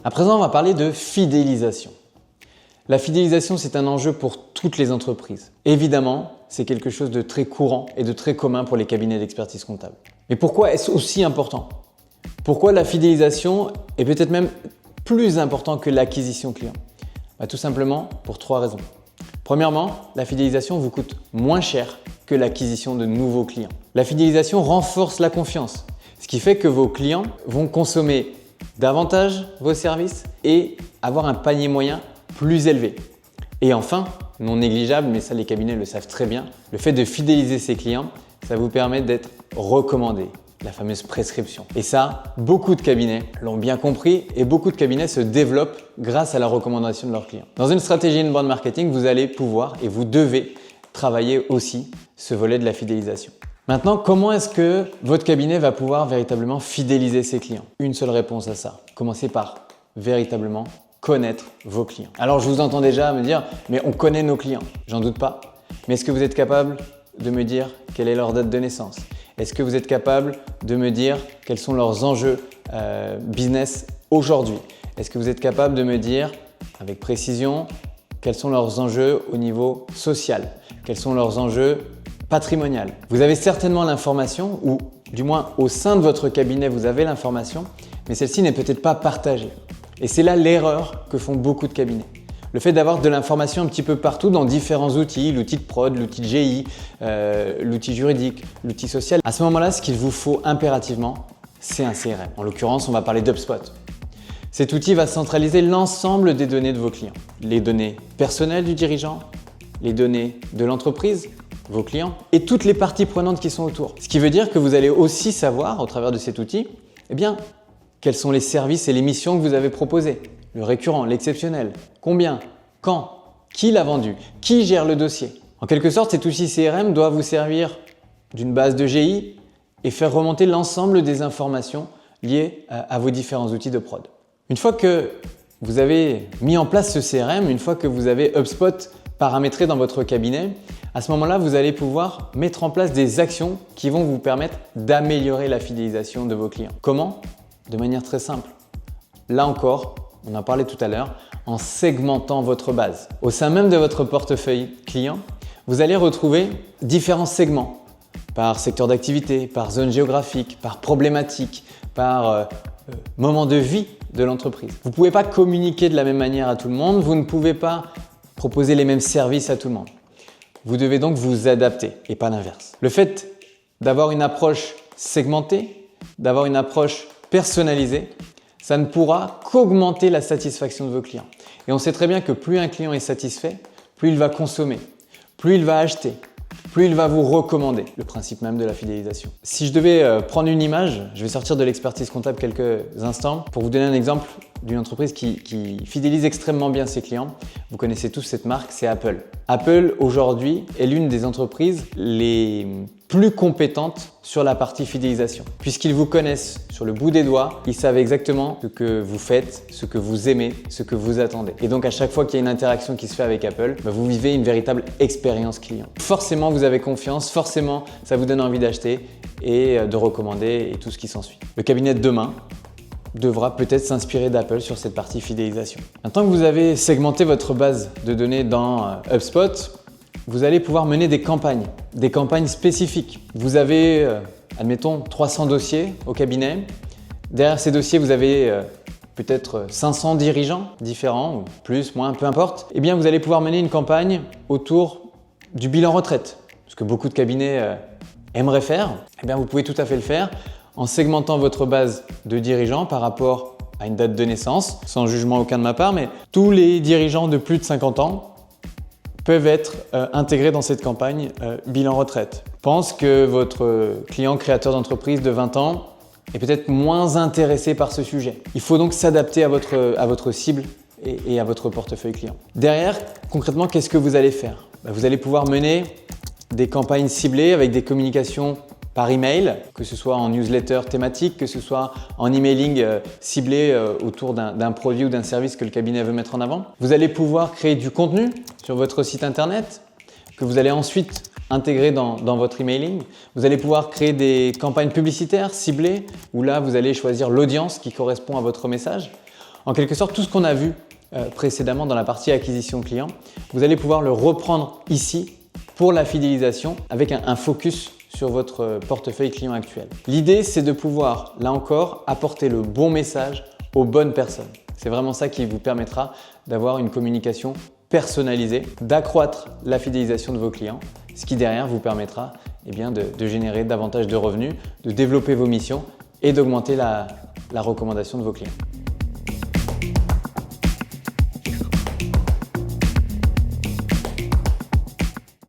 À présent, on va parler de fidélisation. La fidélisation, c'est un enjeu pour toutes les entreprises. Évidemment, c'est quelque chose de très courant et de très commun pour les cabinets d'expertise comptable. Mais pourquoi est-ce aussi important? Pourquoi la fidélisation est peut-être même plus important que l'acquisition client? Tout simplement pour 3 raisons. Premièrement, la fidélisation vous coûte moins cher que l'acquisition de nouveaux clients. La fidélisation renforce la confiance, ce qui fait que vos clients vont consommer davantage vos services et avoir un panier moyen plus élevé. Et enfin, non négligeable, mais ça les cabinets le savent très bien, le fait de fidéliser ses clients, ça vous permet d'être recommandé, la fameuse prescription. Et ça, beaucoup de cabinets l'ont bien compris et beaucoup de cabinets se développent grâce à la recommandation de leurs clients. Dans une stratégie inbound marketing, vous allez pouvoir et vous devez travailler aussi ce volet de la fidélisation. Maintenant, comment est-ce que votre cabinet va pouvoir véritablement fidéliser ses clients? Une seule réponse à ça. Commencez par véritablement connaître vos clients. Alors, je vous entends déjà me dire, mais on connaît nos clients. J'en doute pas. Mais est-ce que vous êtes capable de me dire quelle est leur date de naissance? Est-ce que vous êtes capable de me dire quels sont leurs enjeux business aujourd'hui? Est-ce que vous êtes capable de me dire avec précision quels sont leurs enjeux au niveau social? Quels sont leurs enjeux patrimoniaux? Vous avez certainement l'information, ou du moins au sein de votre cabinet, vous avez l'information, mais celle-ci n'est peut-être pas partagée. Et c'est là l'erreur que font beaucoup de cabinets. Le fait d'avoir de l'information un petit peu partout dans différents outils, l'outil de prod, l'outil de GI, l'outil juridique, l'outil social. À ce moment-là, ce qu'il vous faut impérativement, c'est un CRM. En l'occurrence, on va parler d'HubSpot. Cet outil va centraliser l'ensemble des données de vos clients. Les données personnelles du dirigeant, les données de l'entreprise, vos clients et toutes les parties prenantes qui sont autour. Ce qui veut dire que vous allez aussi savoir, au travers de cet outil, quels sont les services et les missions que vous avez proposés. Le récurrent, l'exceptionnel, combien, quand, qui l'a vendu, qui gère le dossier. En quelque sorte, cet outil CRM doit vous servir d'une base de GI et faire remonter l'ensemble des informations liées à vos différents outils de prod. Une fois que vous avez mis en place ce CRM, une fois que vous avez HubSpot paramétré dans votre cabinet, à ce moment-là, vous allez pouvoir mettre en place des actions qui vont vous permettre d'améliorer la fidélisation de vos clients. Comment? De manière très simple. Là encore, on en parlait tout à l'heure, en segmentant votre base. Au sein même de votre portefeuille client, vous allez retrouver différents segments par secteur d'activité, par zone géographique, par problématique, par moment de vie de l'entreprise. Vous ne pouvez pas communiquer de la même manière à tout le monde, vous ne pouvez pas proposer les mêmes services à tout le monde. Vous devez donc vous adapter et pas l'inverse. Le fait d'avoir une approche segmentée, d'avoir une approche personnalisée, ça ne pourra qu'augmenter la satisfaction de vos clients. Et on sait très bien que plus un client est satisfait, plus il va consommer, plus il va acheter, plus il va vous recommander. Le principe même de la fidélisation. Si je devais prendre une image, je vais sortir de l'expertise comptable quelques instants pour vous donner un exemple d'une entreprise qui fidélise extrêmement bien ses clients. Vous connaissez tous cette marque, c'est Apple. Apple aujourd'hui est l'une des entreprises les plus compétentes sur la partie fidélisation. Puisqu'ils vous connaissent sur le bout des doigts, ils savent exactement ce que vous faites, ce que vous aimez, ce que vous attendez. Et donc à chaque fois qu'il y a une interaction qui se fait avec Apple, vous vivez une véritable expérience client. Forcément, vous avez confiance, forcément, ça vous donne envie d'acheter et de recommander et tout ce qui s'ensuit. Le cabinet de demain devra peut-être s'inspirer d'Apple sur cette partie fidélisation. Maintenant que vous avez segmenté votre base de données dans HubSpot, vous allez pouvoir mener des campagnes spécifiques. Vous avez, admettons, 300 dossiers au cabinet. Derrière ces dossiers, vous avez peut-être 500 dirigeants différents, ou plus, moins, peu importe. Eh bien, vous allez pouvoir mener une campagne autour du bilan retraite, ce que beaucoup de cabinets aimeraient faire. Eh bien, vous pouvez tout à fait le faire en segmentant votre base de dirigeants par rapport à une date de naissance, sans jugement aucun de ma part, mais tous les dirigeants de plus de 50 ans peuvent être intégrés dans cette campagne bilan retraite. Je pense que votre client créateur d'entreprise de 20 ans est peut-être moins intéressé par ce sujet. Il faut donc s'adapter à votre cible et à votre portefeuille client. Derrière, concrètement, qu'est-ce que vous allez faire? Vous allez pouvoir mener des campagnes ciblées avec des communications par email, que ce soit en newsletter thématique, que ce soit en emailing ciblé autour d'un produit ou d'un service que le cabinet veut mettre en avant. Vous allez pouvoir créer du contenu sur votre site internet que vous allez ensuite intégrer dans votre emailing. Vous allez pouvoir créer des campagnes publicitaires ciblées où là, vous allez choisir l'audience qui correspond à votre message. En quelque sorte, tout ce qu'on a vu précédemment dans la partie acquisition client, vous allez pouvoir le reprendre ici pour la fidélisation avec un focus sur votre portefeuille client actuel. L'idée, c'est de pouvoir, là encore, apporter le bon message aux bonnes personnes. C'est vraiment ça qui vous permettra d'avoir une communication personnalisée, d'accroître la fidélisation de vos clients, ce qui derrière vous permettra de générer davantage de revenus, de développer vos missions et d'augmenter la recommandation de vos clients.